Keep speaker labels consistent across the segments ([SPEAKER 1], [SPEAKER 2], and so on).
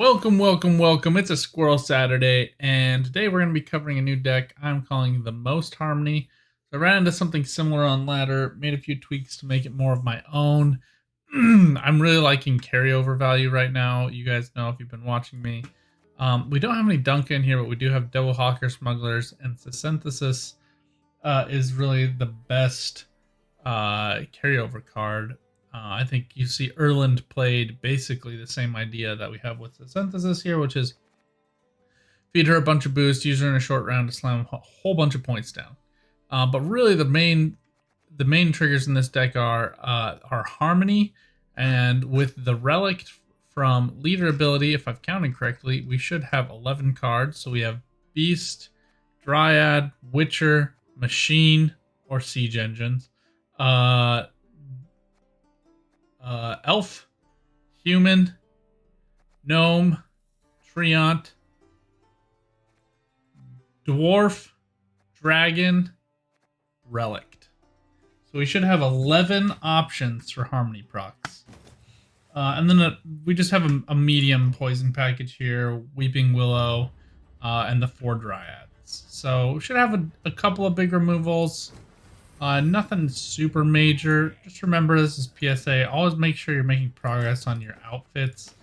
[SPEAKER 1] Welcome, welcome, welcome. It's a Squirrel Saturday, and today we're going to be covering a new deck I'm calling the Most Harmony. So I ran into something similar on ladder, made a few tweaks to make it more of my own. I'm really liking carryover value right now. You guys know if you've been watching me. We don't have any Duncan here, but we do have Devil Hawker Smugglers, and Synthesis is really the best carryover card. I think you see Erland played basically the same idea that we have with the synthesis here, which is feed her a bunch of boost, use her in a short round to slam a whole bunch of points down. But really, the main triggers in this deck are Harmony, and with the relic from leader ability, if I've counted correctly, we should have 11 cards. So we have Beast, Dryad, Witcher, Machine, or Siege Engines. Elf, Human, Gnome, Treant, Dwarf, Dragon, Relict. So we should have 11 options for Harmony procs. And then we just have a medium poison package here, Weeping Willow, and the 4 Dryads. So we should have a couple of big removals. Nothing super major. Just remember, this is PSA. Always make sure you're making progress on your outfits.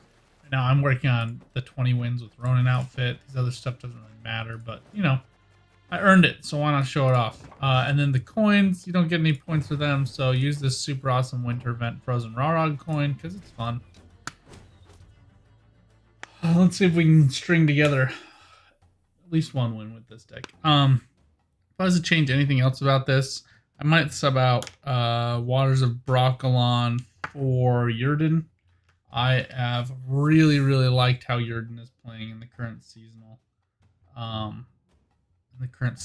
[SPEAKER 1] Right now, I'm working on the 20 wins with Ronin outfit. These other stuff doesn't really matter, but, you know, I earned it, so why not show it off? And then the coins, you don't get any points for them, so use this super awesome Winter Event Frozen Rawrog coin, because it's fun. Let's see if we can string together at least one win with this deck. If I was to change anything else about this, I might sub out Waters of Broccolon for Yurden. I have really liked how Yurden is playing in the current seasonal. In the current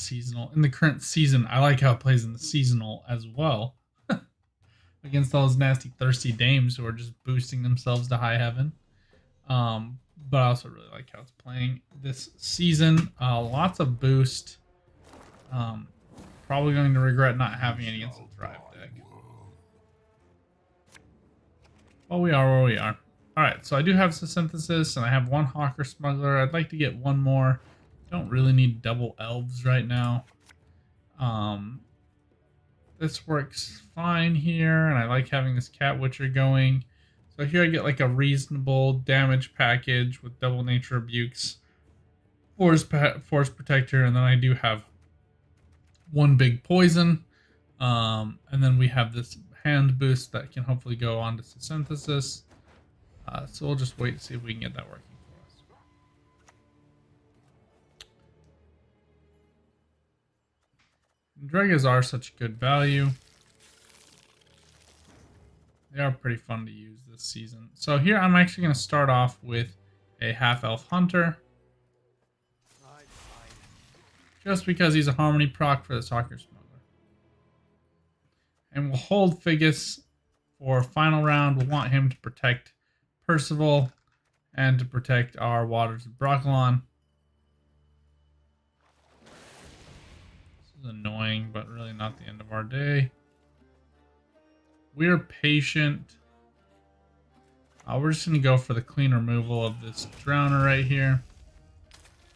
[SPEAKER 1] season, I like how it plays in the seasonal as well. Against all those nasty thirsty dames who are just boosting themselves to high heaven. But I also really like how it's playing this season. Lots of boost. Probably going to regret not having it against a Thrive deck. Well, we are where we are. Alright, so I do have the Synthesis, and I have one Hawker Smuggler. I'd like to get one more. Don't really need double Elves right now. This works fine here, and I like having this Cat Witcher going. So here I get like a reasonable damage package with double Nature Rebukes, Force Protector, and then I do have one big poison, and then we have this hand boost that can hopefully go on to Synthesis. So we'll just wait and see if we can get that working for us. Dregas are such good value. They are pretty fun to use this season. So here I'm actually going to start off with a half-elf hunter. Just because he's a harmony proc for the Hawker Smuggler. And we'll hold Figus for final round. We'll want him to protect Percival and to protect our Waters of Broccolon. This is annoying, but really not the end of our day. We're patient. We're just going to go for the clean removal of this Drowner right here.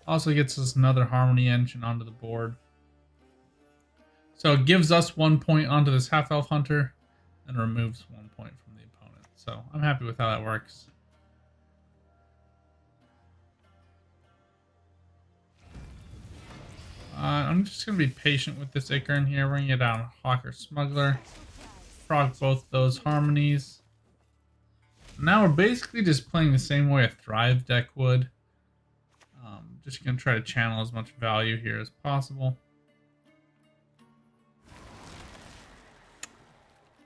[SPEAKER 1] Also gets us another Harmony Engine onto the board. So it gives us 1 point onto this half-elf hunter and removes 1 point from the opponent. So I'm happy with how that works. I'm just going to be patient with this Ichorn here. We're going to get down Hawker Smuggler. Proc both those harmonies. Now we're basically just playing the same way a Thrive deck would. Just going to try to channel as much value here as possible.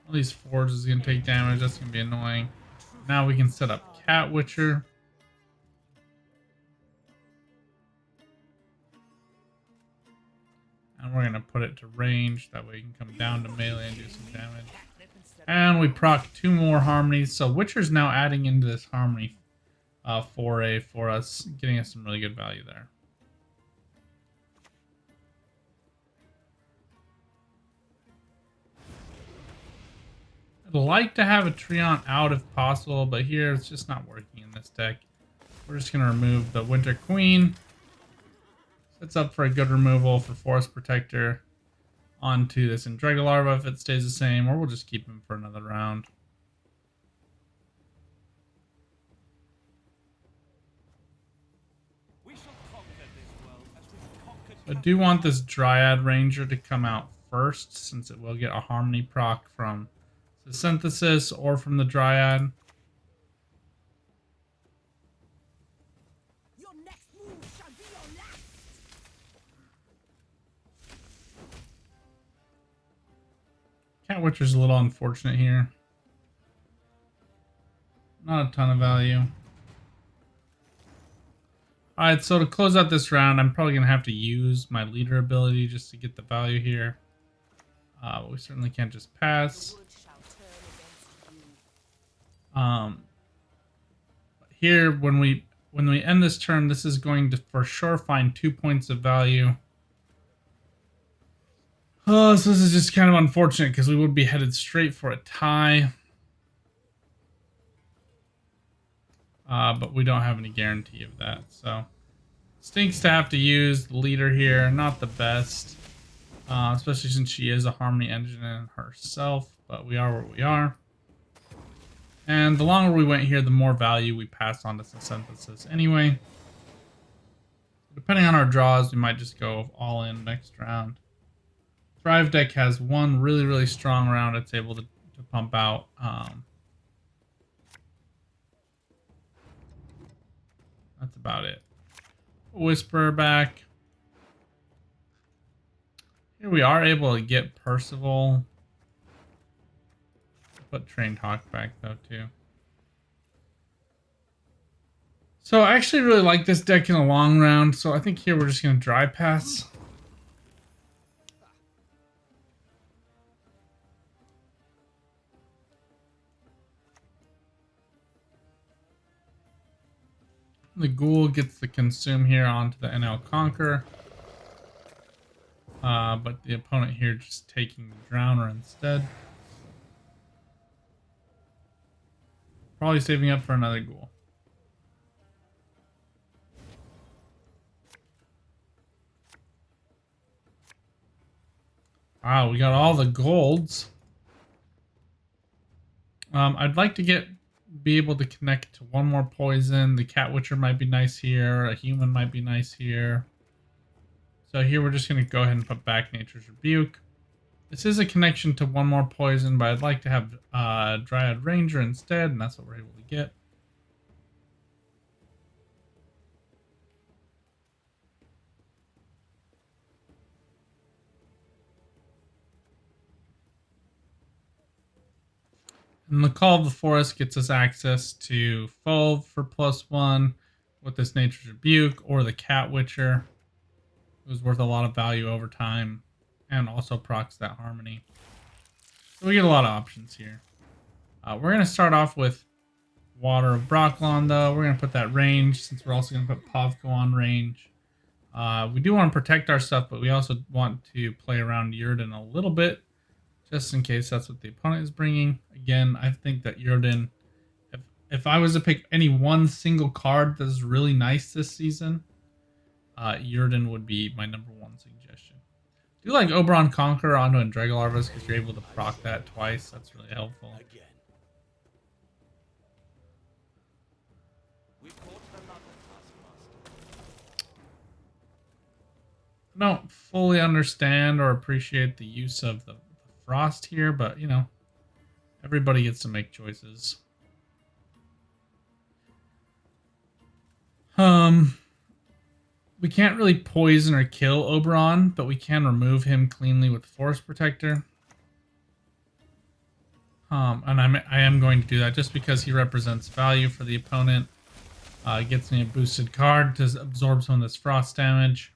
[SPEAKER 1] All these Forges is going to take damage. That's going to be annoying. Now we can set up Cat Witcher. And we're going to put it to range. That way you can come down to melee and do some damage. And we proc 2 more harmonies. So Witcher's now adding into this harmony foray for us, getting us some really good value there. I'd like to have a Treant out if possible, but here it's just not working in this deck. we're just going to remove the Winter Queen. Sets up for a good removal for Forest Protector onto this Andregalarva if it stays the same, or we'll just keep him for another round. I do want this Dryad Ranger to come out first, since it will get a Harmony proc from the Synthesis or from the Dryad.
[SPEAKER 2] Your next move shall be your last.
[SPEAKER 1] Cat Witcher's a little unfortunate here. Not a ton of value. Alright, so to close out this round, I'm probably going to have to use my leader ability just to get the value here. But we certainly can't just pass. Here, when we end this turn, this is going to for sure find 2 points of value. Oh, so this is just kind of unfortunate because we would be headed straight for a tie. But we don't have any guarantee of that, so stinks to have to use the leader here. Not the best, especially since she is a Harmony engine in herself, but we are where we are. And the longer we went here, the more value we passed on to Synthesis anyway. Depending on our draws, we might just go all in next round. Thrive deck has one really, really strong round it's able to pump out. That's about it. Whisperer back. Here we are able to get Percival. Put Trained Hawk back though too. So I actually really like this deck in a long round, so I think here we're just going to dry pass. The Ghoul gets the Consume here onto the NL Conquer. But the opponent here just taking the Drowner instead. Probably saving up for another Ghoul. Wow, we got all the golds. I'd like to be able to connect to one more poison. The Cat Witcher might be nice here. A human might be nice here. So here we're just going to go ahead and put back Nature's Rebuke. This is a connection to one more poison, but I'd like to have Dryad Ranger instead, and that's what we're able to get. And the Call of the Forest gets us access to Fulv for +1 with this Nature's Rebuke, or the Cat Witcher. It was worth a lot of value over time, and also procs that Harmony. So we get a lot of options here. We're going to start off with Water of Brocklon, though. We're going to put that range, since we're also going to put Povko on range. We do want to protect our stuff, but we also want to play around Yrden a little bit, just in case that's what the opponent is bringing. Again, I think that Yrden, if I was to pick any one single card that's really nice this season, Yrden would be my #1 suggestion. I do like Oberon Conqueror onto Andregalarvas because you're able to proc that twice. That's really helpful. I don't fully understand or appreciate the use of the Frost here, but, you know, everybody gets to make choices. We can't really poison or kill Oberon, but we can remove him cleanly with Forest Protector. And I am going to do that just because he represents value for the opponent. Gets me a boosted card to absorb some of this frost damage.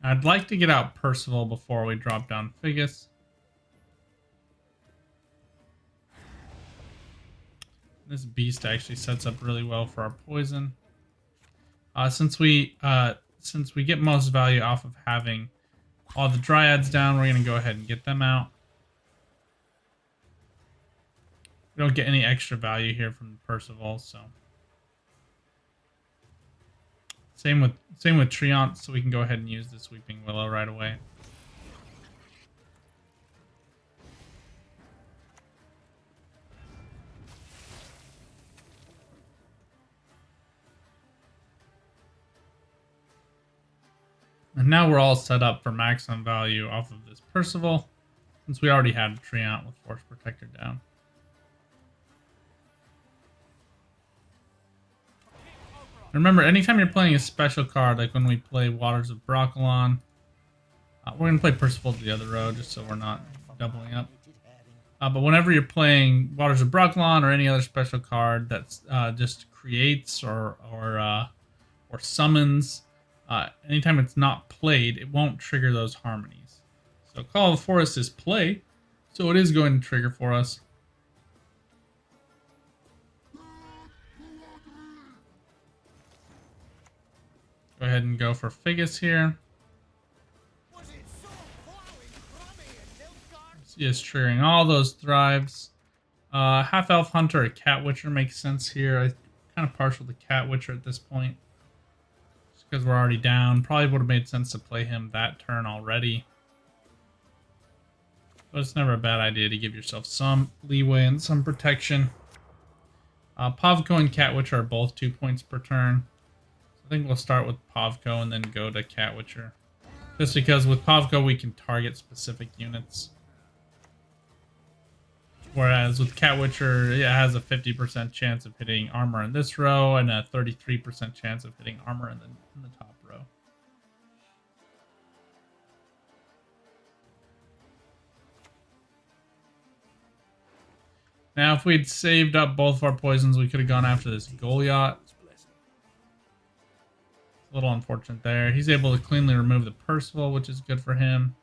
[SPEAKER 1] I'd like to get out Percival before we drop down Figus. This beast actually sets up really well for our poison. Since we get most value off of having all the dryads down, we're gonna go ahead and get them out. We don't get any extra value here from Percival, so same with Treant, so we can go ahead and use the Sweeping Willow right away. And now we're all set up for maximum value off of this Percival, since we already had a Treant with Force Protector down. Remember, anytime you're playing a special card, like when we play Waters of Broccolon, we're going to play Percival to the other row, just so we're not doubling up. But whenever you're playing Waters of Broccolon or any other special card that's just creates or summons, anytime it's not played, it won't trigger those harmonies. So Call of the Forest is play, so it is going to trigger for us. Go ahead and go for Figus here. He is triggering all those thrives. Half-Elf Hunter or Cat Witcher makes sense here. I'm kind of partial to Cat Witcher at this point. Just because we're already down. Probably would have made sense to play him that turn already. But it's never a bad idea to give yourself some leeway and some protection. Pavko and Cat Witcher are both 2 points per turn. I think we'll start with Pavko and then go to Cat Witcher. Just because with Pavko we can target specific units. Whereas with Cat Witcher, it has a 50% chance of hitting armor in this row and a 33% chance of hitting armor in the top row. Now, if we'd saved up both of our poisons, we could have gone after this Goliath. A little unfortunate there. He's able to cleanly remove the Percival, which is good for him.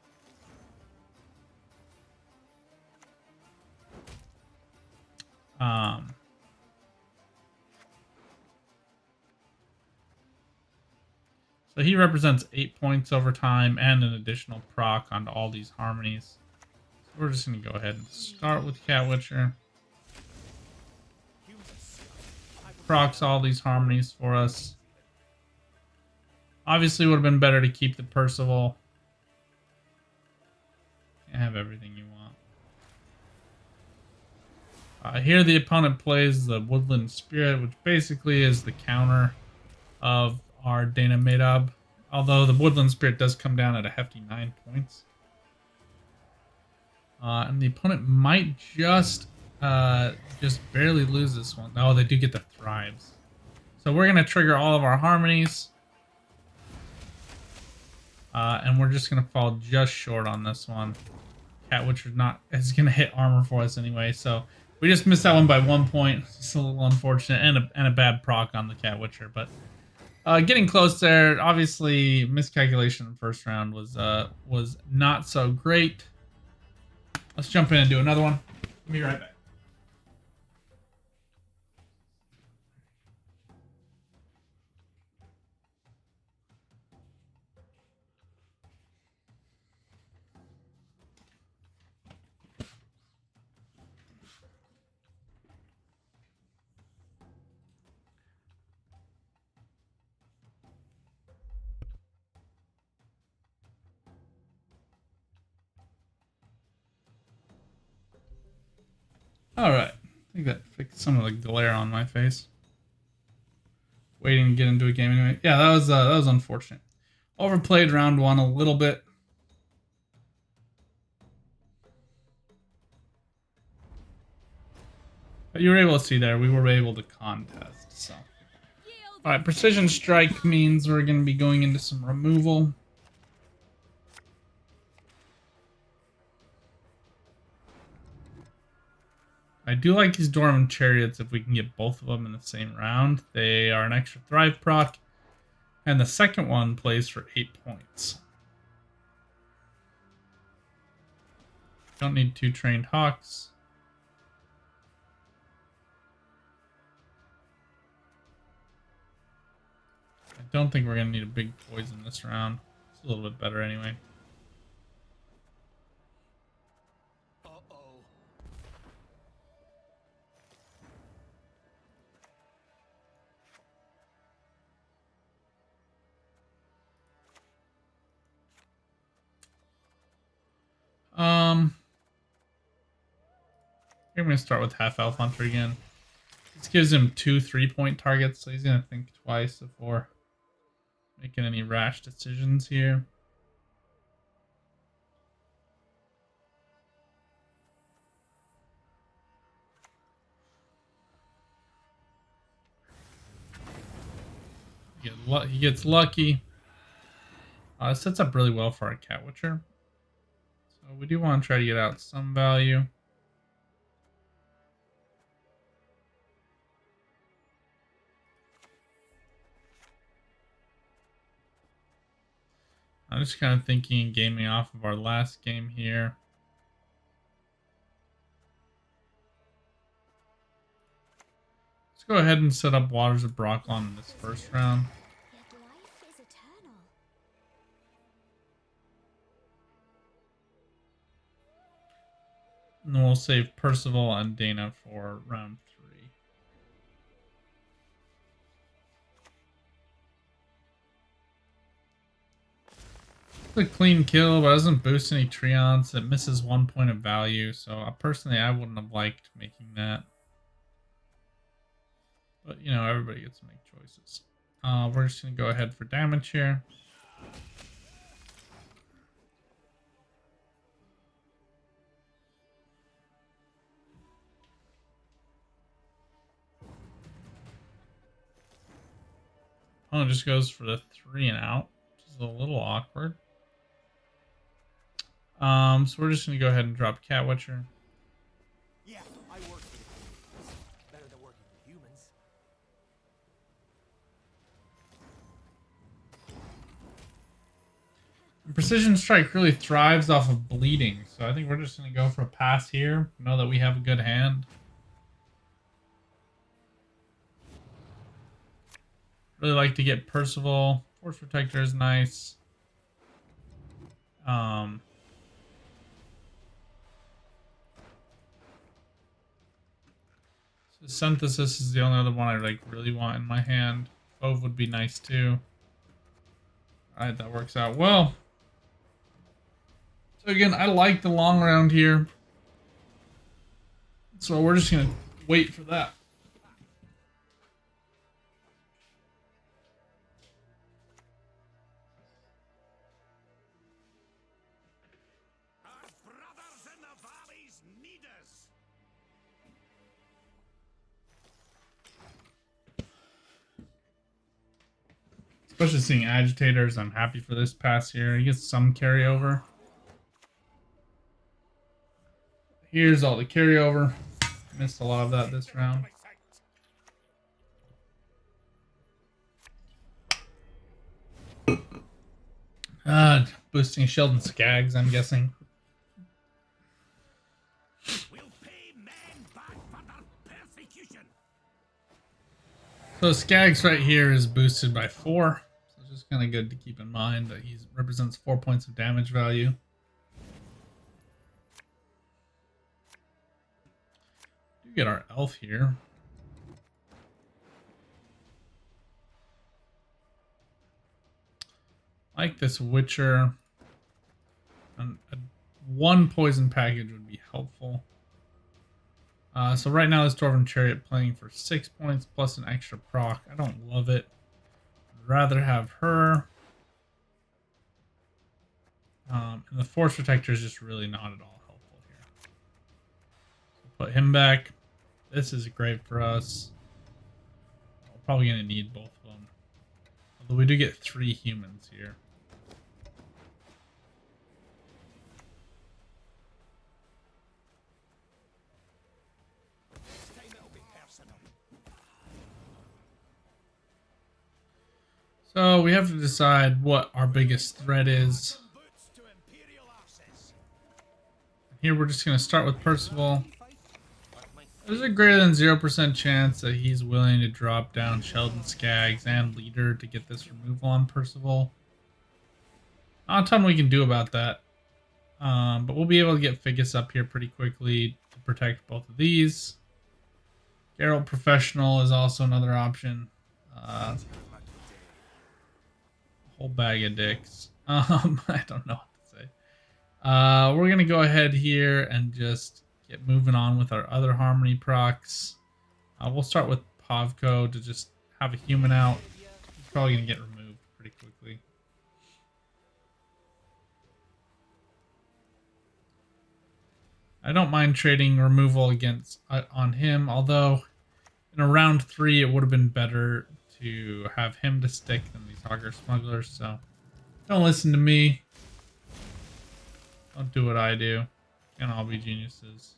[SPEAKER 1] So he represents 8 points over time and an additional proc onto all these harmonies. So we're just going to go ahead and start with Cat Witcher. Procs all these harmonies for us. Obviously, would have been better to keep the Percival. Can't have everything you want. Here the opponent plays the Woodland Spirit, which basically is the counter of our Dana Medab. Although the Woodland Spirit does come down at a hefty 9 points. And the opponent might just barely lose this one. Oh, they do get the Thrives. So we're going to trigger all of our harmonies. And we're just going to fall just short on this one. Cat Witcher is going to hit armor for us anyway, so we just missed that one by 1 point. It's a little unfortunate, and a bad proc on the Cat Witcher, but getting close there. Obviously, miscalculation in the first round was not so great. Let's jump in and do another one. I'll be right back. Alright, I think that fixed some of the glare on my face. Waiting to get into a game anyway. Yeah, that was unfortunate. Overplayed round one a little bit. But you were able to see there, we were able to contest, so. Alright, Precision Strike means we're going to be going into some removal. I do like these Dorman Chariots if we can get both of them in the same round. They are an extra Thrive proc, and the second one plays for 8 points. Don't need 2 Trained Hawks. I don't think we're gonna need a big poison this round. It's a little bit better anyway. I'm gonna start with Half Elf Hunter again. This gives him 2 3-point targets, so he's gonna think twice before making any rash decisions here. He gets lucky. It sets up really well for our Cat Witcher. So we do want to try to get out some value. I'm just kind of thinking gaming off of our last game here. Let's go ahead and set up Waters of Brocklon in this first round.
[SPEAKER 2] Yet life is eternal.
[SPEAKER 1] And then we'll save Percival and Dana for round 3. It's a clean kill, but it doesn't boost any Treants. It misses 1 point of value, so personally I wouldn't have liked making that. But, you know, everybody gets to make choices. We're just going to go ahead for damage here. Opponent just goes for the 3 and out, which is a little awkward. So we're just going to go ahead and drop Cat Witcher.
[SPEAKER 3] Yeah, I work for the humans. Better than working for humans.
[SPEAKER 1] And Precision Strike really thrives off of bleeding, so I think we're just going to go for a pass here. Know that we have a good hand. Really like to get Percival. Force Protector is nice. So Synthesis is the only other one I really want in my hand. Fove would be nice too. Alright, that works out well. So again, I like the long round here. So we're just going to wait for that.
[SPEAKER 3] Our brothers in the valleys need us.
[SPEAKER 1] Especially seeing Agitators, I'm happy for this pass here. He gets some carryover. Here's all the carryover. Missed a lot of that this round. Boosting Sheldon Skaggs, I'm guessing.
[SPEAKER 3] We'll pay men back for their persecution.
[SPEAKER 1] So Skaggs right here is boosted by 4. So it's just kind of good to keep in mind that he represents 4 points of damage value. We do get our elf here. Like this Witcher. And a 1 poison package would be helpful. So right now this Dwarven Chariot playing for 6 points plus an extra proc. I don't love it. I'd rather have her. And the Force Protector is just really not at all helpful here. So put him back. This is great for us. We're probably going to need both of them. Although we do get 3 humans here.
[SPEAKER 3] This time it'll be personal.
[SPEAKER 1] So we have to decide what our biggest threat is.
[SPEAKER 3] Boots to imperial arses.
[SPEAKER 1] Here we're just going to start with Percival. There's a greater than 0% chance that he's willing to drop down Sheldon Skaggs and Leader to get this removal on Percival. Not a ton we can do about that. But we'll be able to get Figgis up here pretty quickly to protect both of these. Geralt Professional is also another option. A whole bag of dicks. I don't know what to say. We're going to go ahead here and just get moving on with our other Harmony procs. We'll start with Pavko to just have a human out. He's probably going to get removed pretty quickly. I don't mind trading removal against on him, although in a round 3 it would have been better to have him to stick than these Hawker Smugglers, so don't listen to me. Don't do what I do. Can't all be geniuses.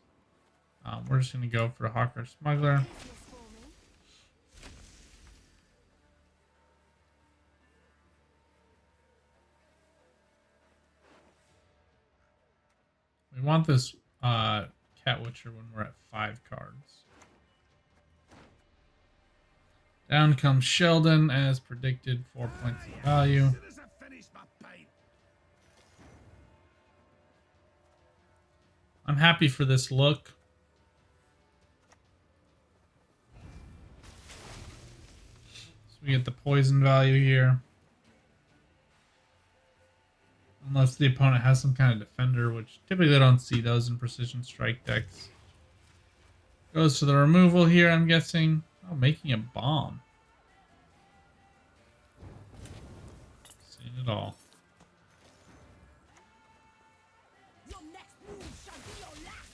[SPEAKER 1] We're just going to go for a Hawker Smuggler. We want this Cat Witcher when we're at 5 cards. Down comes Sheldon as predicted, 4 points of value. I'm happy for this look. So we get the poison value here. Unless the opponent has some kind of defender, which typically I don't see those in precision strike decks. Goes to the removal here, I'm guessing. Oh, making a bomb. Seen it all.
[SPEAKER 3] Your next move shall be your last.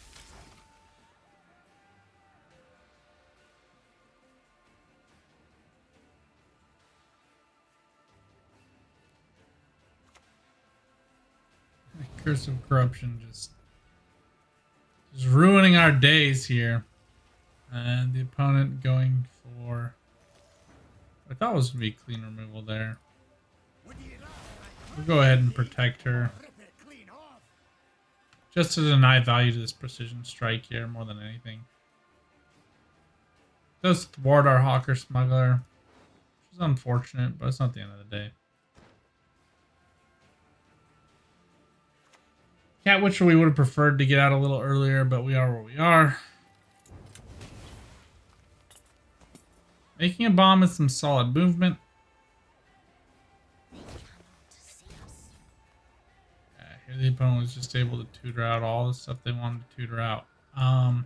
[SPEAKER 1] Curse of Corruption just ruining our days here. And the opponent going for... I thought it was going to be clean removal there. We'll go ahead and protect her. Just to deny value to this precision strike here more than anything. Does thwart our Hawker Smuggler, which is unfortunate, but it's not the end of the day. Cat Witcher we would have preferred to get out a little earlier, but we are where we are. Making a bomb is some solid movement. Yeah, here the opponent was just able to tutor out all the stuff they wanted to tutor out. Let's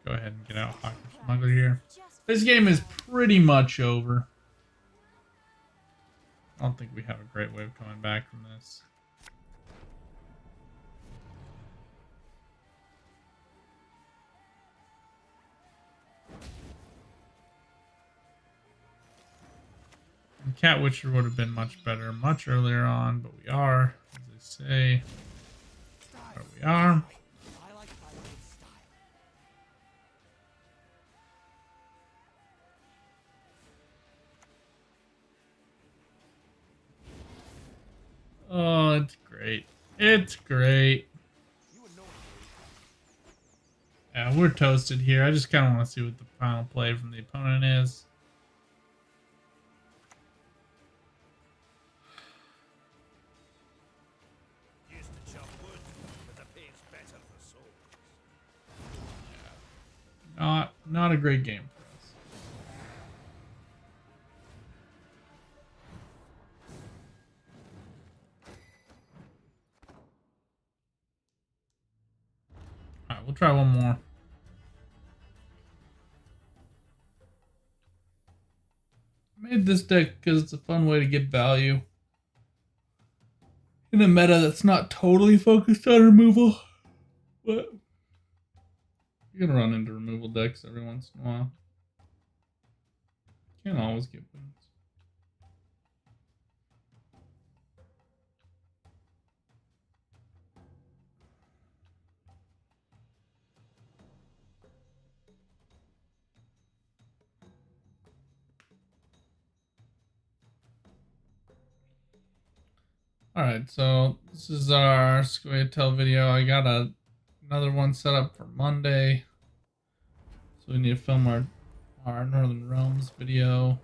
[SPEAKER 1] go ahead and get out Hawker Smuggler here. This game is pretty much over. I don't think we have a great way of coming back from this. And Cat Witcher would have been much better much earlier on, but we are, as they say, where we are. Oh, it's great. It's great. Yeah, we're toasted here. I just kind of want to see what the final play from the opponent is. Not a great game for us. Alright, we'll try one more. I made this deck because it's a fun way to get value in a meta that's not totally focused on removal. But you're gonna run into removal decks every once in a while. Can't always get wins. Alright, so this is our Scoia'tael video. I got a another one set up for Monday. So we need to film our Northern Realms video.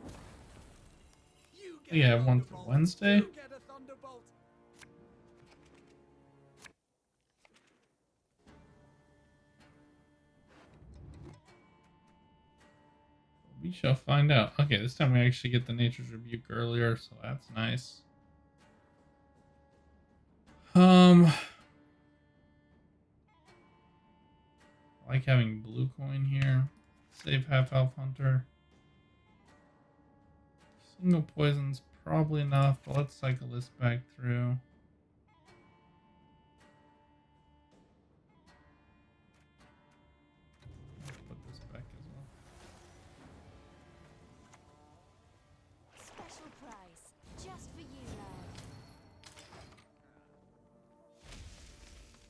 [SPEAKER 1] We have one for Wednesday.
[SPEAKER 3] You get a thunderbolt.
[SPEAKER 1] We shall find out. Okay, this time we actually get the Nature's Rebuke earlier, so that's nice. I like having blue coin here. Save half elf hunter. Single poison's probably enough, but let's cycle this back through. Let's put this back as well.
[SPEAKER 2] Special price, just for you, love.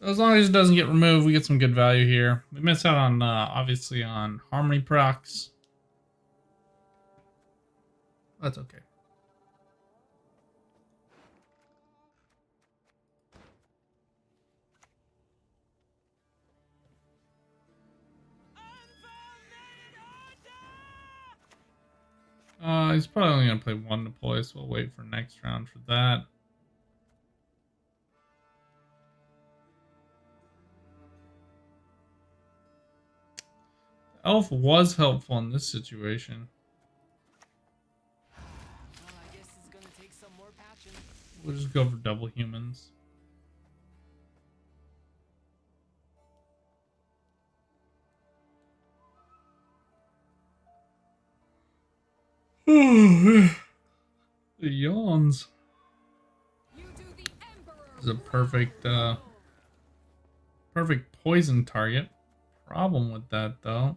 [SPEAKER 1] As long as it doesn't get removed, we get some good value here. We miss out on, obviously, on Harmony procs. That's okay. He's probably only going to play one deploy, so we'll wait for next round for that. Elf was helpful in this situation.
[SPEAKER 4] Well, I guess it's gonna take some more patching.
[SPEAKER 1] We'll just go for double humans. The yawns.
[SPEAKER 2] You do the Emperor.
[SPEAKER 1] This is a perfect, perfect poison target. Problem with that, though,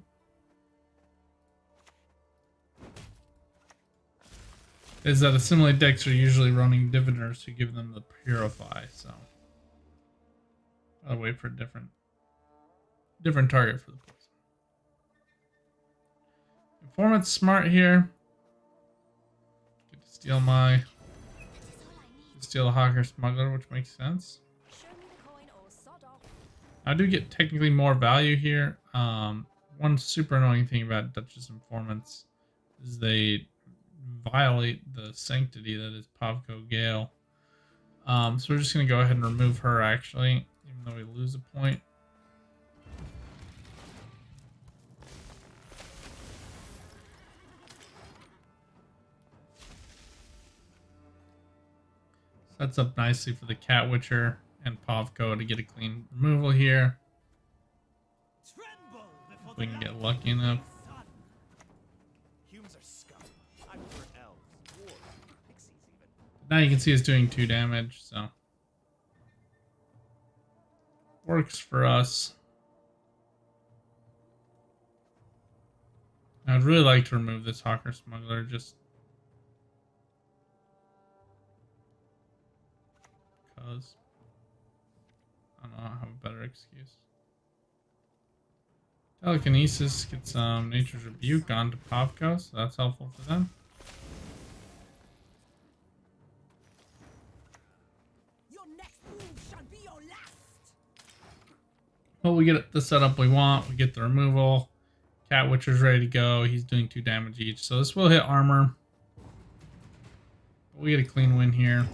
[SPEAKER 1] is that assimilate decks are usually running diviners who give them the purify, so I'll wait for a different target for the poison. Informant's smart here. Get to steal steal the Hawker Smuggler, which makes sense.
[SPEAKER 2] Show me the coin or sod off.
[SPEAKER 1] I do get technically more value here. One super annoying thing about Duchess Informants is they violate the sanctity that is Pavko Gale. So we're just going to go ahead and remove her, actually, even though we lose a point. Sets up nicely for the Cat Witcher and Pavko to get a clean removal here.
[SPEAKER 3] Tremble before
[SPEAKER 1] If we
[SPEAKER 3] the
[SPEAKER 1] can get
[SPEAKER 3] light
[SPEAKER 1] lucky
[SPEAKER 3] of the
[SPEAKER 1] enough.
[SPEAKER 3] sun. Humans are scum. I prefer elves, dwarves, pixies even.
[SPEAKER 1] Now you can see it's doing 2 damage, so works for us. I'd really like to remove this Hawker Smuggler just because I don't know, I have a better excuse. Telekinesis gets Nature's Rebuke onto Pavko, so that's helpful for them.
[SPEAKER 3] Your next move shall be your last.
[SPEAKER 1] Well, we get the setup we want. We get the removal. Cat Witcher's ready to go. He's doing 2 damage each, so this will hit armor. We get a clean win here.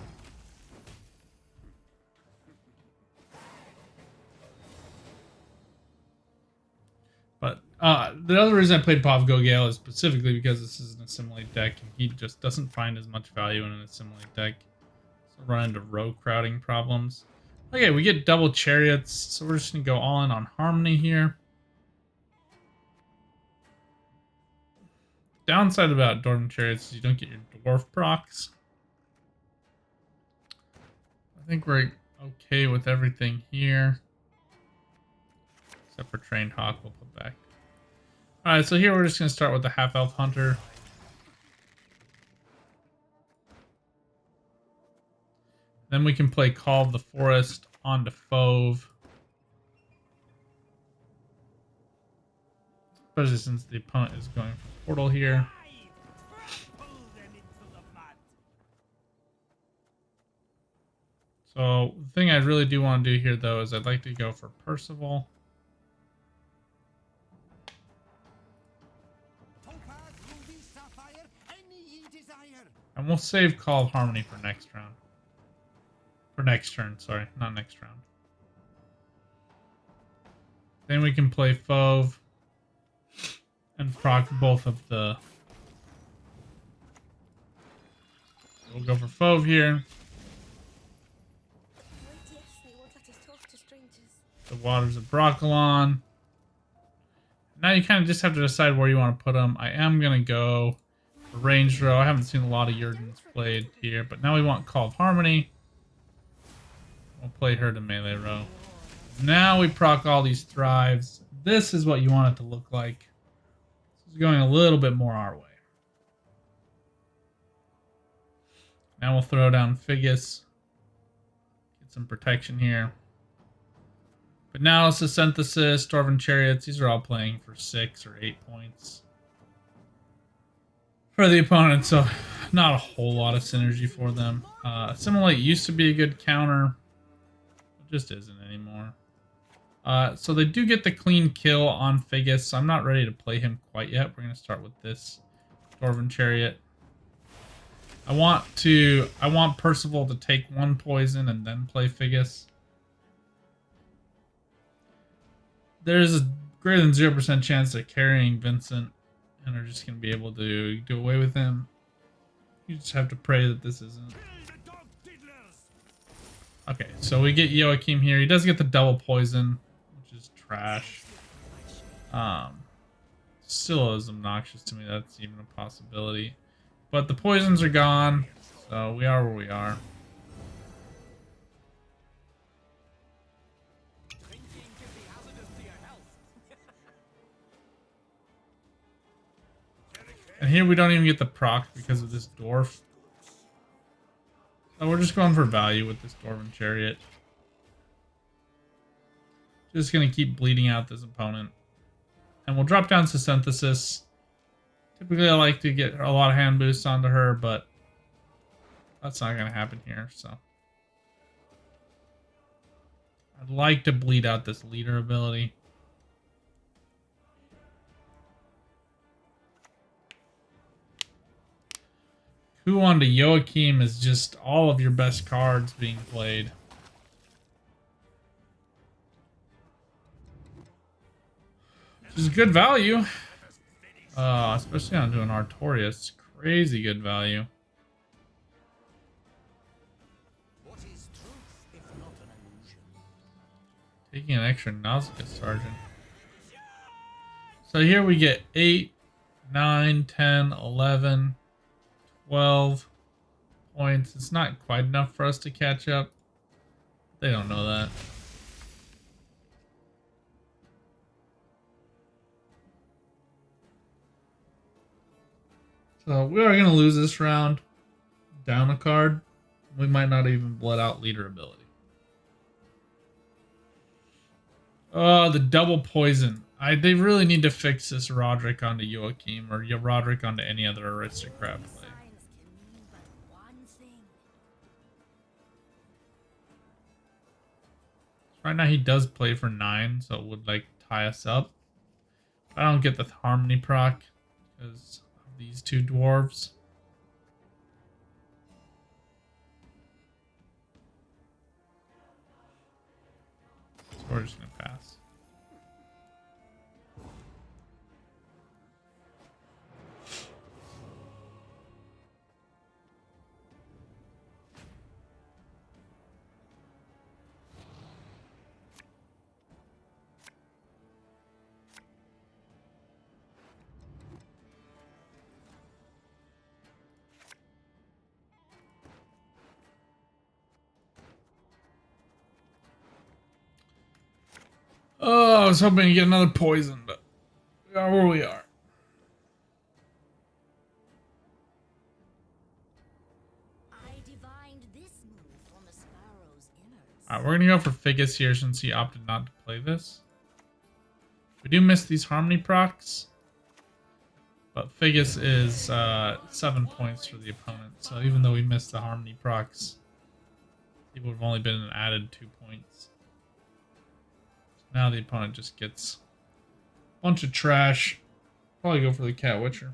[SPEAKER 1] But the other reason I played Pavko Gale is specifically because this is an assimilate deck, and he just doesn't find as much value in an assimilate deck. So run into row crowding problems. Okay, we get double chariots, so we're just going to go all in on Harmony here. Downside about Dwarven Chariots is you don't get your Dwarf procs. I think we're okay with everything here. Except for Trained Hawk, we'll put back. Alright, so here we're just going to start with the Half-Elf Hunter. Then we can play Call of the Forest onto Fauve. Especially since the opponent is going for Portal here.
[SPEAKER 3] Trample them into the mud.
[SPEAKER 1] So the thing I really do want to do here, though, is I'd like to go for Percival. And we'll save Call of Harmony for next round. For next turn, sorry, not next round. Then we can play Fauve and proc both of the... We'll go for Fauve here. The Waters of Broccolon. Now you kind of just have to decide where you want to put them. I am going to go for Range Row. I haven't seen a lot of Jurgens played here, but now we want Call of Harmony. We'll play her to melee row. Now we proc all these Thrives. This is what you want it to look like. This is going a little bit more our way. Now we'll throw down Figus. Get some protection here. But now it's a Synthesis, Dwarven Chariots. These are all playing for 6 or 8 points for the opponent, so not a whole lot of synergy for them. Assimilate used to be a good counter. It just isn't anymore. So they do get the clean kill on Figus, so I'm not ready to play him quite yet. We're going to start with this Dwarven Chariot. I want Percival to take 1 poison and then play Figus. There's a greater than 0% chance they're carrying Vincent and are just going to be able to do away with him. You just have to pray that this isn't. Okay, so we get Joachim here. He does get the double poison, which is trash. Still is obnoxious to me. That's even a possibility. But the poisons are gone, so we are where we are. And here we don't even get the proc because of this dwarf. So we're just going for value with this Dwarven Chariot. Just going to keep bleeding out this opponent. And we'll drop down to Synthesis. Typically I like to get a lot of hand boosts onto her, but that's not going to happen here, so. I'd like to bleed out this leader ability. Coup onto Joachim is just all of your best cards being played. Which is good value. Especially on doing Artorias. Crazy good value.
[SPEAKER 3] What is truth if not an illusion?
[SPEAKER 1] Taking an extra Nausicaa Sergeant. So here we get 8, 9, 10, 11, 12 points. It's not quite enough for us to catch up. They don't know that. So we are going to lose this round. Down a card. We might not even blood out leader ability. Oh, the double poison. They really need to fix this Roderick onto Joachim or Roderick onto any other aristocrat play. Right now he does play for 9, so it would like tie us up. I don't get the Harmony proc because of these 2 dwarves. So we're just gonna pass. Oh, I was hoping to get another poison, but we are where we are.
[SPEAKER 2] I divined this move from the sparrow's innards.
[SPEAKER 1] Alright, we're gonna go for Figus here since he opted not to play this. We do miss these Harmony procs, but Figus is 7 points for the opponent. So even though we missed the Harmony procs, he would have only been an added 2 points. Now the opponent just gets a bunch of trash. Probably go for the Cat Witcher.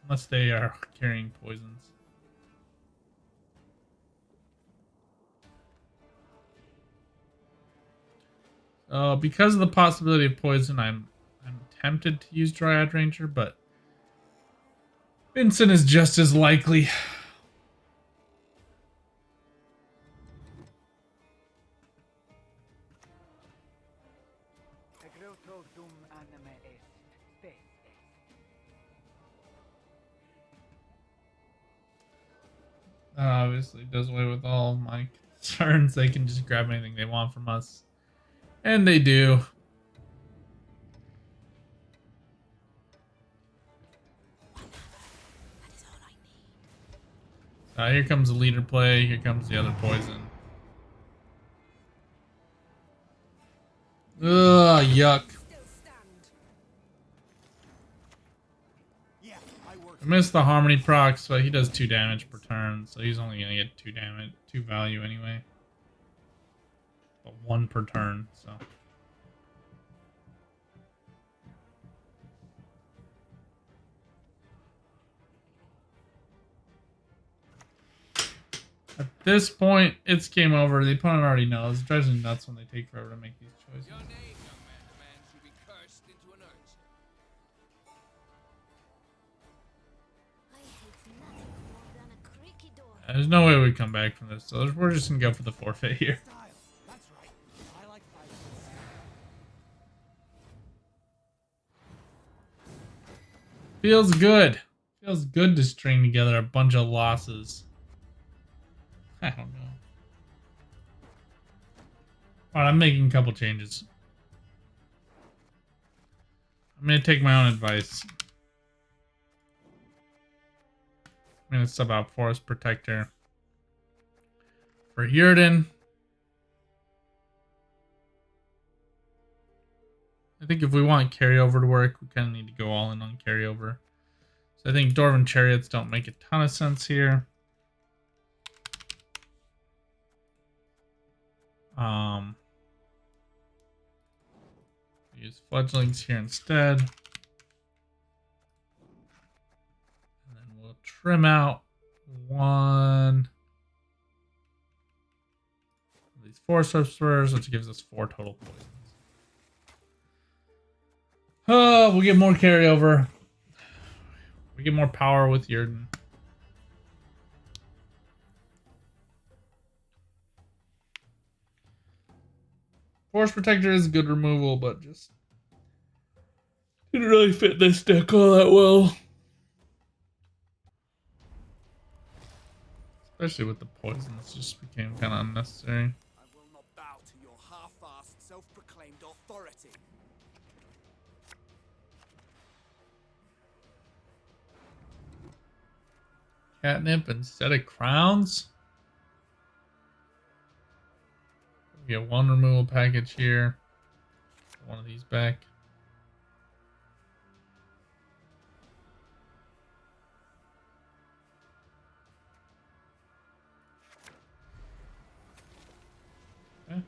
[SPEAKER 1] unless they are carrying poisons. So because of the possibility of poison, I'm tempted to use Dryad Ranger, but Vincent is just as likely. That obviously does away with all of my concerns. They can just grab anything they want from us. And they do.
[SPEAKER 2] That is all I need.
[SPEAKER 1] Here comes the leader play. Here comes the other poison. Ugh, yuck.
[SPEAKER 2] Still stand.
[SPEAKER 3] Yeah, I work.
[SPEAKER 1] I missed the Harmony procs, but he does 2 damage per turn, so he's only gonna get 2 damage, 2 value anyway. But 1 per turn, so. At this point, it's game over. The opponent already knows. It drives me nuts when they take forever to make these choices.
[SPEAKER 4] Your name, young man, demands you be cursed into an urchin.
[SPEAKER 2] I hate nothing more than a creaky door.
[SPEAKER 1] There's no way we come back from this, so we're just gonna go for the forfeit here.
[SPEAKER 3] Style. That's right. I like violence.
[SPEAKER 1] Feels good. Feels good to string together a bunch of losses. I don't know. Alright, I'm making a couple changes. I'm gonna take my own advice. I'm gonna sub out Forest Protector for Yurden. I think if we want carryover to work, we kind of need to go all in on carryover. So I think Dwarven Chariots don't make a ton of sense here. Use Fledglings here instead. And then we'll trim out 1 of these Forest Whisperers, which gives us 4 total poisons. Oh, we'll get more carryover. We get more power with Yurden. Force Protector is good removal, but just didn't really fit this deck all that well. Especially with the poisons, just became kind of unnecessary.
[SPEAKER 3] I will not bow to your half-assed, self-proclaimed authority.
[SPEAKER 1] Catnip instead of crowns. We get 1 removal package here. Put 1 of these back. Okay.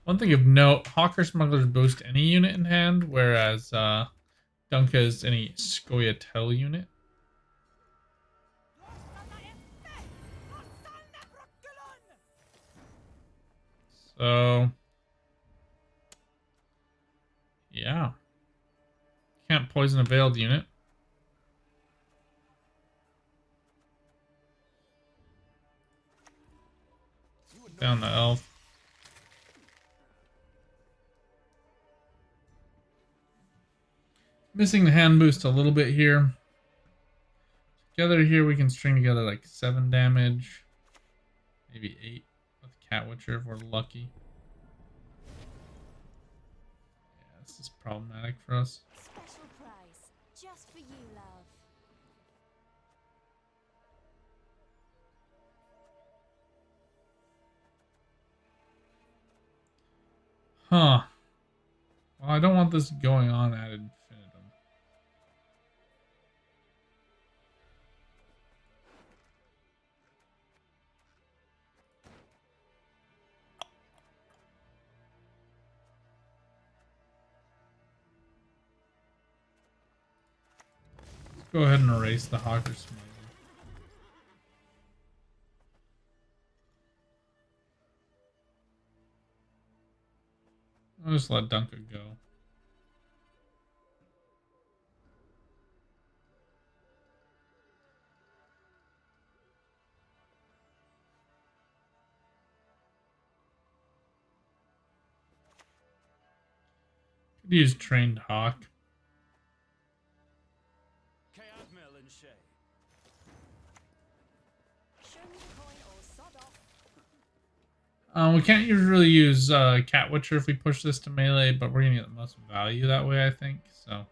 [SPEAKER 1] One thing of note, Hawker Smugglers boost any unit in hand, whereas Dunka is any Scoia'tael unit. So, yeah. Can't poison a veiled unit. Down the elf. Missing the hand boost a little bit here. Together here we can string together like 7 damage. Maybe 8 with Cat Witcher if we're lucky. Yeah, this is problematic for us.
[SPEAKER 2] Special price, just for you, love.
[SPEAKER 1] Huh. Well, I don't want this going on ad infinitum. Go ahead and erase the Hawker Smuggler. I'll just let Dunka go. Could use Trained Hawk.
[SPEAKER 3] Scoia'tael and Shay.
[SPEAKER 2] Show me the coin or sod off.
[SPEAKER 1] We can't really use Cat Witcher if we push this to melee, but we're gonna get the most value that way, I think. So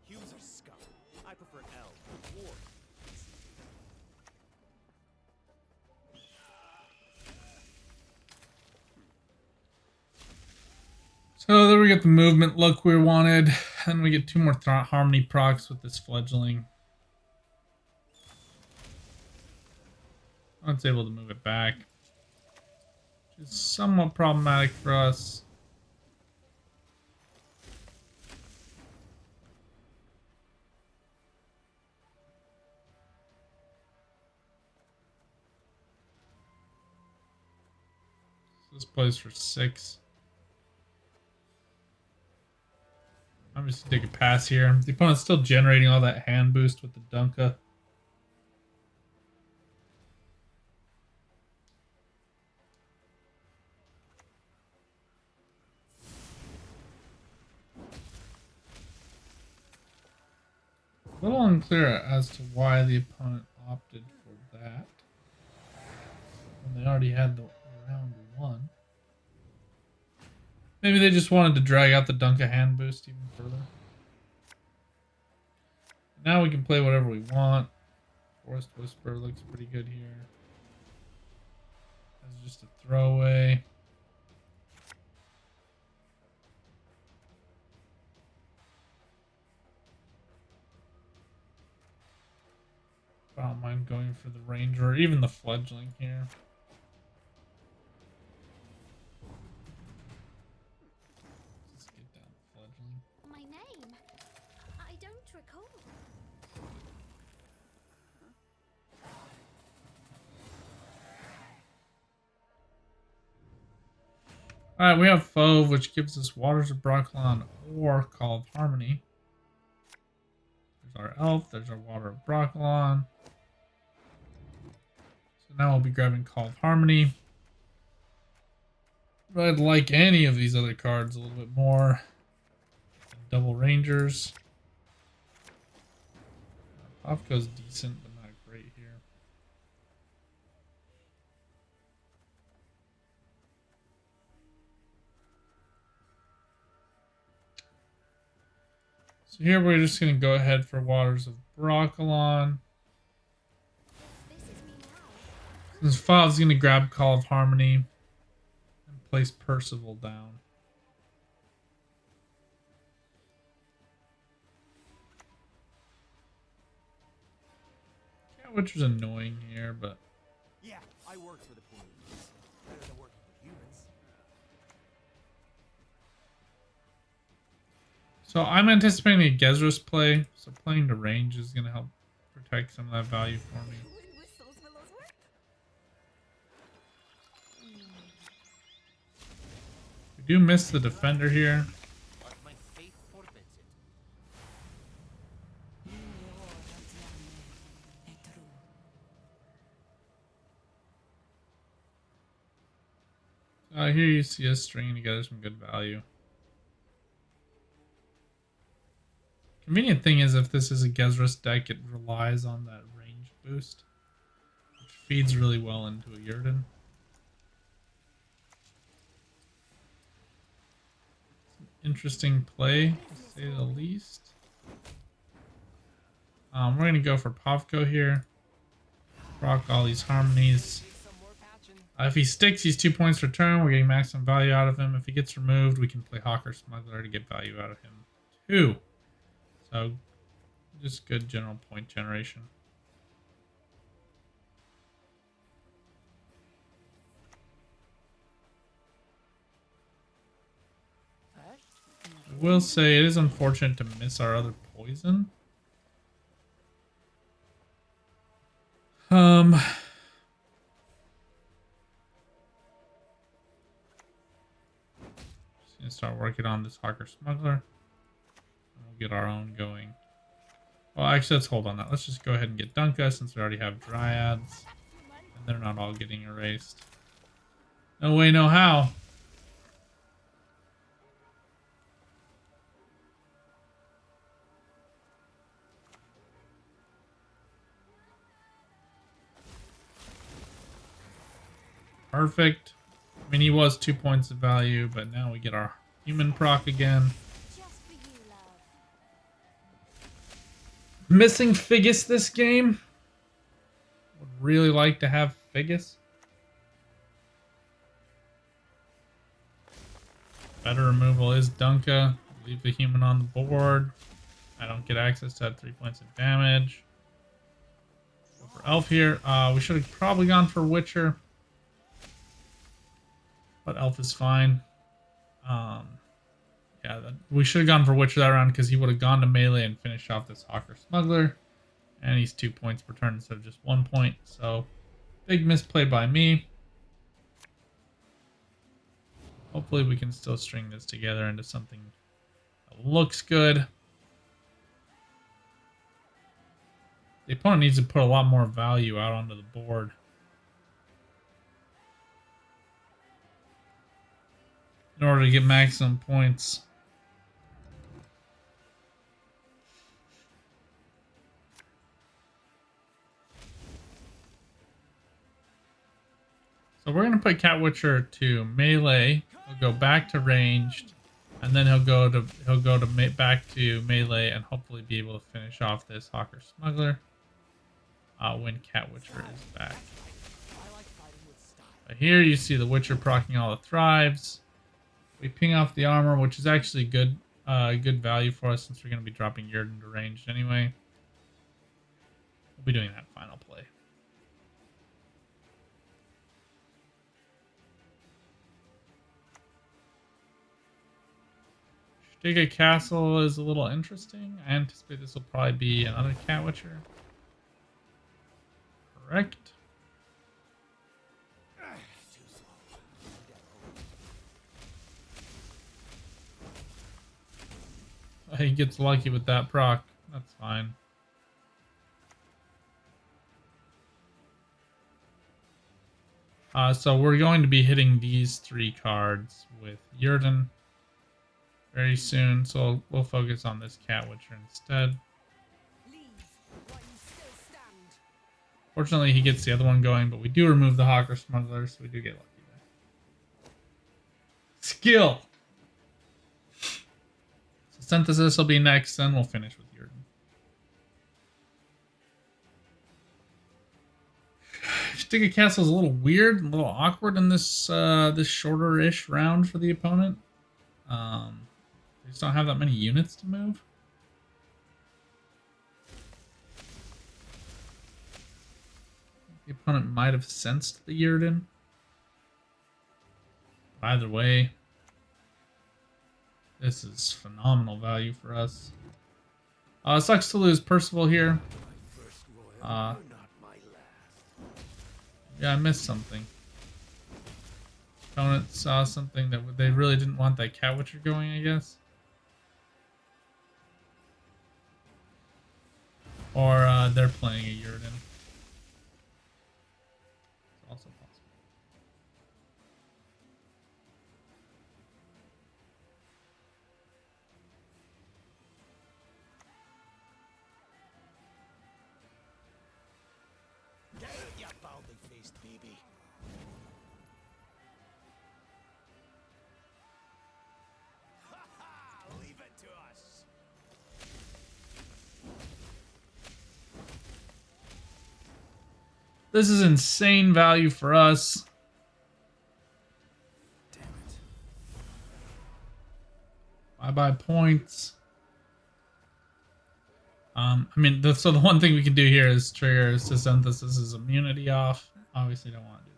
[SPEAKER 3] Humans are scum. I prefer elves, dwarves.
[SPEAKER 1] So there we get the movement look we wanted, and we get 2 more harmony procs with this fledgling. It's able to move it back, which is somewhat problematic for us. So this plays for 6. I'm just gonna take a pass here. The opponent's still generating all that hand boost with the Dunka. A little unclear as to why the opponent opted for that when they already had the round 1. Maybe they just wanted to drag out the Dunka hand boost even further. Now we can play whatever we want. Forest Whisper looks pretty good here. That's just a throwaway. I don't mind going for the Ranger or even the Fledgling here. Let's get down the Fledgling.
[SPEAKER 2] My name? I don't recall.
[SPEAKER 1] Alright, we have Fauve, which gives us Waters of Brocklon or Call of Harmony. There's our Elf, there's our Water of Brocklon. So now we'll be grabbing Call of Harmony. But I'd like any of these other cards a little bit more. Double Rangers. Pavko's decent, but not great here. So here we're just going to go ahead for Waters of Brocklon.
[SPEAKER 2] This is me now.
[SPEAKER 1] Since Fauve's going to grab Call of Harmony and place Percival down. Yeah, which was annoying here, but
[SPEAKER 3] Yeah, I work for the police. Better than working for humans.
[SPEAKER 1] so I'm anticipating a Gezrus play, so playing the range is going to help protect some of that value for me.
[SPEAKER 2] Who whistles Willow's whip?
[SPEAKER 1] We do miss the defender here.
[SPEAKER 3] But my faith forbids it.
[SPEAKER 1] Here you see us stringing together some good value. Convenient thing is if this is a Gezrus deck, it relies on that range boost, which feeds really well into a Yurden. Interesting play, to say the least. We're going to go for Pavko here. Rock all these harmonies. If he sticks, he's 2 points per turn. We're getting maximum value out of him. If he gets removed, we can play Hawker Smuggler to get value out of him too. So, just good general point generation. will say it is unfortunate to miss our other poison. Just gonna start working on this Hawker Smuggler. And we'll get our own going. Well, actually, let's hold on that. Let's just go ahead and get Dunka since we already have Dryads. And they're not all getting erased. No way, no how. Perfect. I mean, he was 2 points of value, but now we get our human proc again.
[SPEAKER 2] Just for you, love.
[SPEAKER 1] Missing Figgis this game. Would really like to have Figgis. Better removal is Dunka. Leave the human on the board. I don't get access to that 3 points of damage. Go for Elf here. We should have probably gone for Witcher. But Elf is fine. Yeah, we should have gone for Witcher that round because he would have gone to melee and finished off this Hawker Smuggler. And he's 2 points per turn instead of just 1 point. So, big misplay by me. Hopefully we can still string this together into something that looks good. The opponent needs to put a lot more value out onto the board. In order to get maximum points. So we're going to put Cat Witcher to melee. He'll go back to ranged, and then he'll go back to melee and hopefully be able to finish off this Hawker Smuggler when Cat Witcher is back. But here you see the Witcher proccing all the thrives. We ping off the armor, which is actually good value for us since we're going to be dropping Yurden to ranged anyway. We'll be doing that final play. Scoia'tael Castle is a little interesting. I anticipate this will probably be another Cat Witcher. Correct. He gets lucky with that proc. That's fine. So we're going to be hitting these 3 cards with Yurden very soon. So we'll focus on this Cat Witcher instead. Fortunately, he gets the other one going, but we do remove the Hawker Smuggler, so we do get lucky there. Skill! Synthesis will be next, then we'll finish with Yurden. Scoia'tael Castle is a little weird, a little awkward in this this shorter-ish round for the opponent. They just don't have that many units to move. The opponent might have sensed the Yurden. Either way, this is phenomenal value for us. Sucks to lose Percival here. Yeah, I missed something. Opponent saw something that they really didn't want that Cat Witcher going, I guess. Or they're playing a Yurden. It's also possible.
[SPEAKER 3] You baldly-faced baby. Ha ha! Leave it to us.
[SPEAKER 1] This is insane value for us.
[SPEAKER 3] Damn it.
[SPEAKER 1] Bye-bye points. I mean, so the one thing we can do here is trigger Synthesis' immunity off. Obviously don't want to do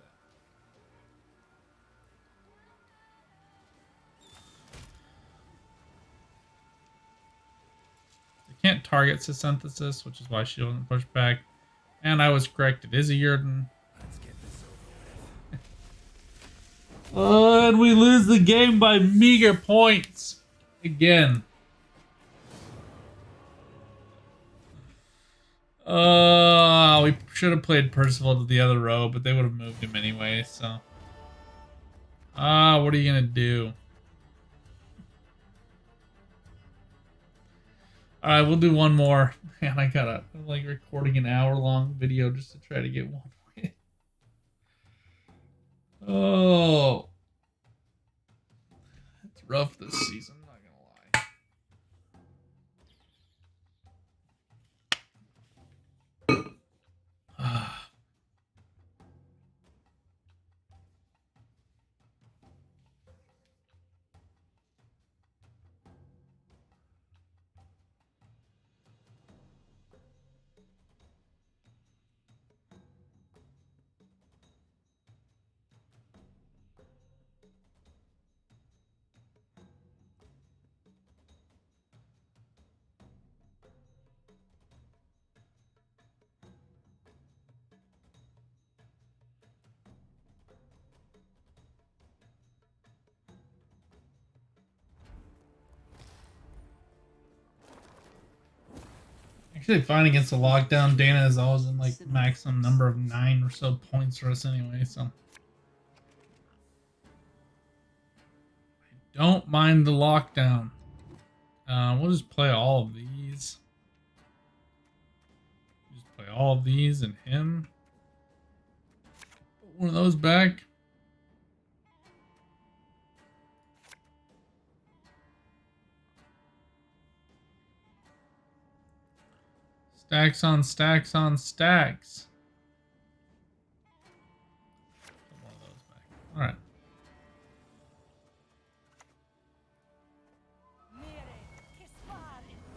[SPEAKER 1] can't target synthesis, which is why she wasn't pushed back. And I was correct. It is a Yurden.
[SPEAKER 3] Let's get this over with.
[SPEAKER 1] And we lose the game by meager points again. We should have played Percival to the other row, but they would have moved him anyway, so. What are you gonna do? Alright, we'll do one more. Man, I gotta, I'm like recording an hour-long video just to try to get one win. Oh. It's rough this season, I'm not gonna lie. Actually, fine against the lockdown. Dana is always in like maximum number of 9 or so points for us anyway, so. I don't mind the lockdown. We'll just play all of these. Just play all of these and him. Put one of those back. Stacks on stacks on stacks. Put one of those back. All right.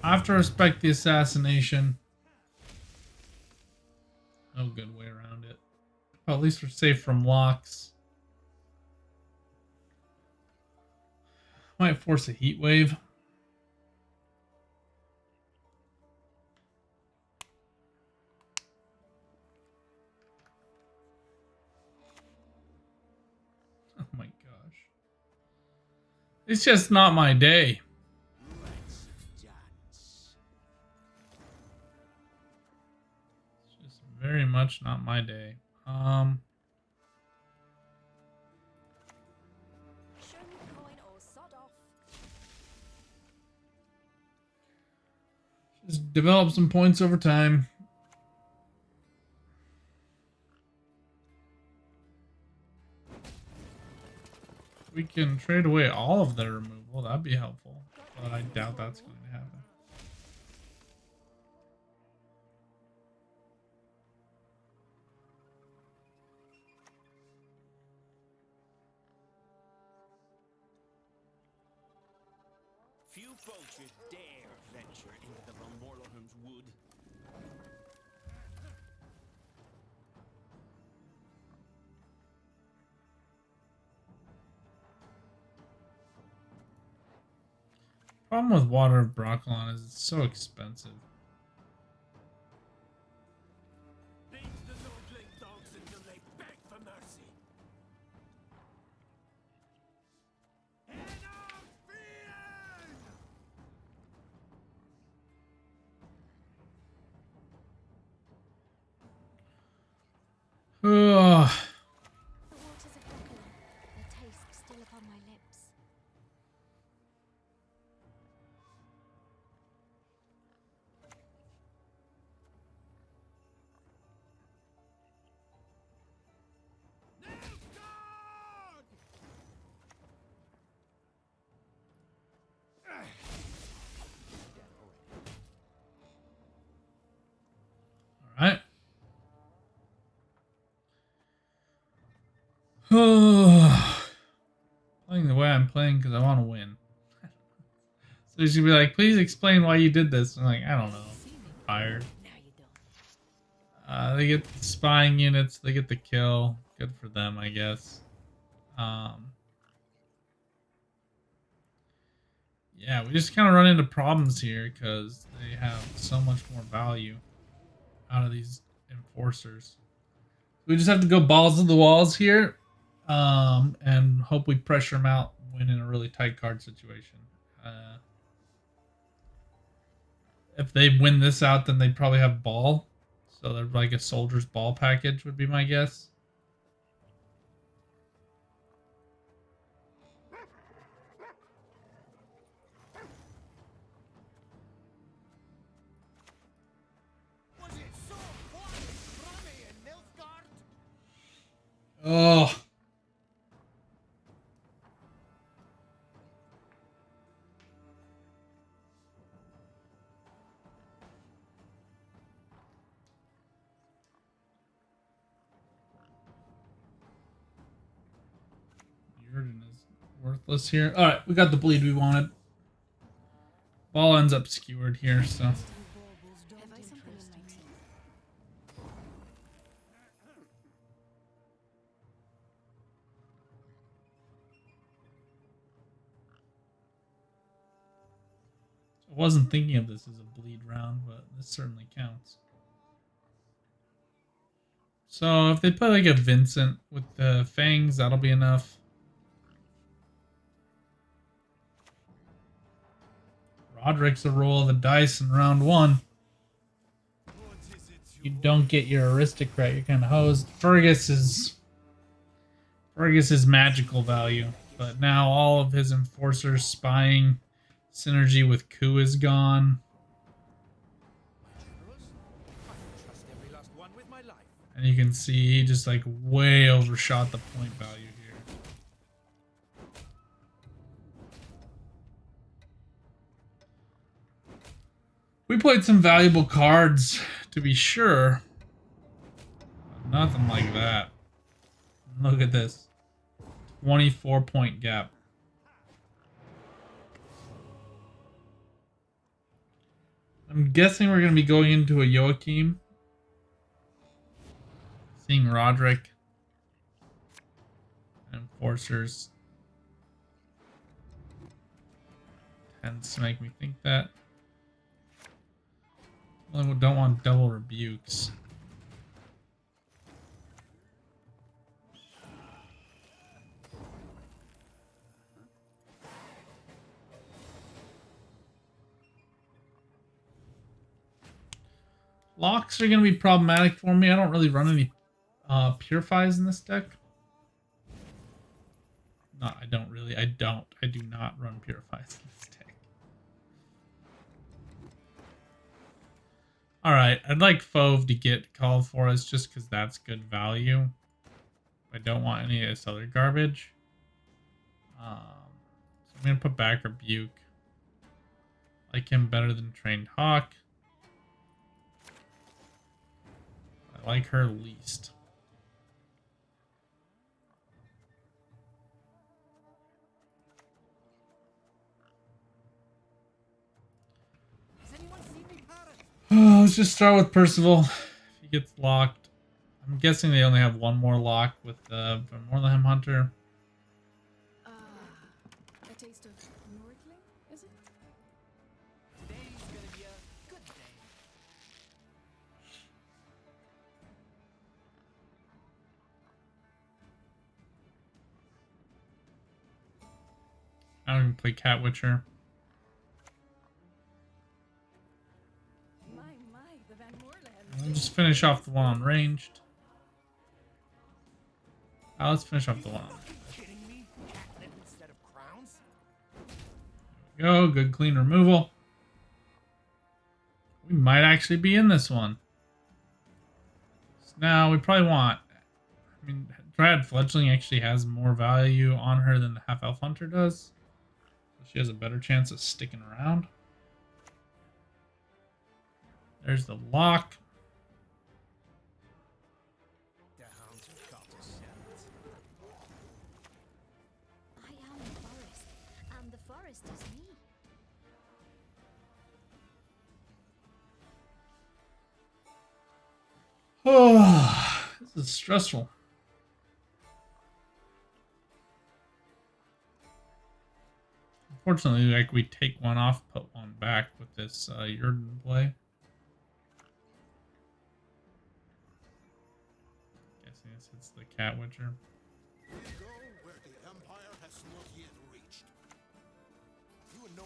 [SPEAKER 1] I have to respect the assassination. No good way around it. Well, at least we're safe from locks. Might force a heat wave. Oh my gosh. It's just not my day.
[SPEAKER 3] Let's dance.
[SPEAKER 1] It's just very much not my day.
[SPEAKER 2] Show me coin or sod off.
[SPEAKER 1] Just develop some points over time. We can trade away all of their removal. That'd be helpful. But I doubt that's going to happen.
[SPEAKER 3] Few poachers dare venture into the Morlorn's wood.
[SPEAKER 1] Problem with Water of Broccolon is it's so expensive.
[SPEAKER 3] Beat the nodling dogs until they beg for mercy.
[SPEAKER 1] Ugh.
[SPEAKER 2] The waters of Decklist, their taste still upon my lips.
[SPEAKER 1] All right. Playing the way I'm playing because I want to win. So she'd be like, please explain why you did this. I'm like, I don't know. I'm tired.
[SPEAKER 2] Now you don't.
[SPEAKER 1] They get the spying units. They get the kill. Good for them, I guess. Yeah, we just kind of run into problems here because they have so much more value out of these enforcers. We just have to go balls to the walls here, and hope we pressure them out when in a really tight card situation. If they win this out, then they'd probably have ball. So they're like a soldier's ball package would be my guess.
[SPEAKER 3] Was it so quiet, Rummy and Nilfgaard?
[SPEAKER 1] Oh. Jordan is worthless here. All right, we got the bleed we wanted. Ball ends up skewered here, so.
[SPEAKER 2] Have I something in my teeth?
[SPEAKER 1] I wasn't thinking of this as a bleed round, but this certainly counts. So if they put like a Vincent with the fangs, that'll be enough. Roderick's a roll of the dice in round one. You don't get your aristocrat, you're kind of hosed. Fergus is magical value, but now all of his enforcers spying synergy with coup is gone.
[SPEAKER 3] I trust every last one with my life.
[SPEAKER 1] And you can see he just like way overshot the point value here. We played some valuable cards, to be sure. But nothing like that. Look at this. 24-point gap. I'm guessing we're going to be going into a Joachim. Seeing Roderick. Enforcers. Tends to make me think that. I don't want double rebukes. Locks are going to be problematic for me. I don't really run any purifies in this deck. No, I don't really. I do not run purifies in this deck. Alright, I'd like Fauve to get called for us just because that's good value. I don't want any of this other garbage. So I'm going to put back Rebuke. Like him better than Trained Hawk. I like her least.
[SPEAKER 3] Has anyone seen me, Parrot?
[SPEAKER 1] Oh, let's just start with Percival. If he gets locked. I'm guessing they only have one more lock with the Morleham Hunter.
[SPEAKER 2] A taste of Nordling, is it?
[SPEAKER 4] Today's gonna be a good day.
[SPEAKER 1] Now we can play Cat Witcher.
[SPEAKER 2] My, the Van Moorland.
[SPEAKER 1] We'll just finish off the one on ranged. Let's finish off the one on ranged.
[SPEAKER 3] Kidding me? Catnip instead of crowns?
[SPEAKER 1] There we go, good clean removal. We might actually be in this one. So now we probably want... I mean, Dryad Fledgling actually has more value on her than the Half-Elf Hunter does. So she has a better chance of sticking around. There's the lock.
[SPEAKER 3] The hounds have got to sell.
[SPEAKER 2] I am the forest, and the forest is me.
[SPEAKER 1] Oh, this is stressful. Unfortunately, like we take one off, put one back with this Yurden play. Guessing this hits the Cat Witcher.
[SPEAKER 5] We go where the Empire has not yet reached. You know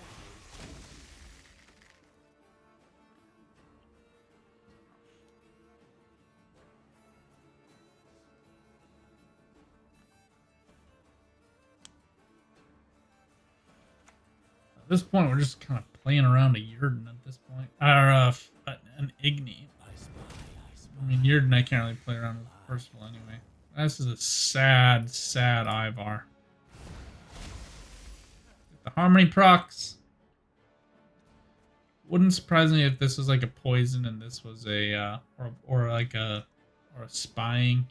[SPEAKER 1] At this point, we're just kind of playing around a Yurden at this point. Or an Igni. I mean, Yurden I can't really play around with Percival anyway. This is a sad, sad Ivar. The Harmony procs. Wouldn't surprise me if this was like a poison and this was a or a spying.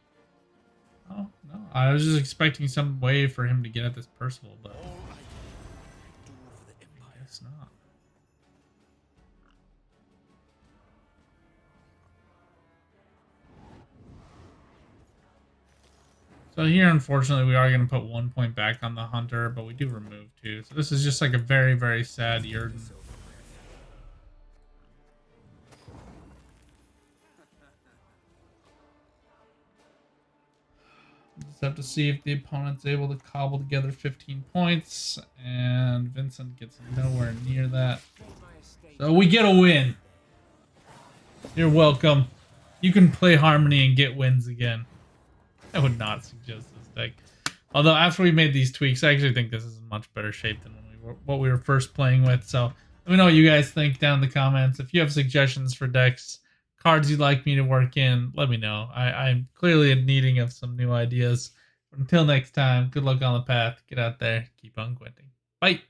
[SPEAKER 1] Oh no, I was just expecting some way for him to get at this Percival, but
[SPEAKER 5] all I do for the Empire.
[SPEAKER 1] I guess not. So here, unfortunately, we are going to put 1 point back on the Hunter, but we do remove 2. So this is just like a very, very sad Yurden. Just have to see if the opponent's able to cobble together 15 points, and Vincent gets nowhere near that. So we get a win. You're welcome. You can play Harmony and get wins again. I would not suggest this deck. Although after we made these tweaks, I actually think this is in much better shape than what we were first playing with. So let me know what you guys think down in the comments. If you have suggestions for decks, cards you'd like me to work in, let me know. I'm clearly in needing of some new ideas. But until next time, good luck on the path. Get out there. Keep on Gwenting. Bye.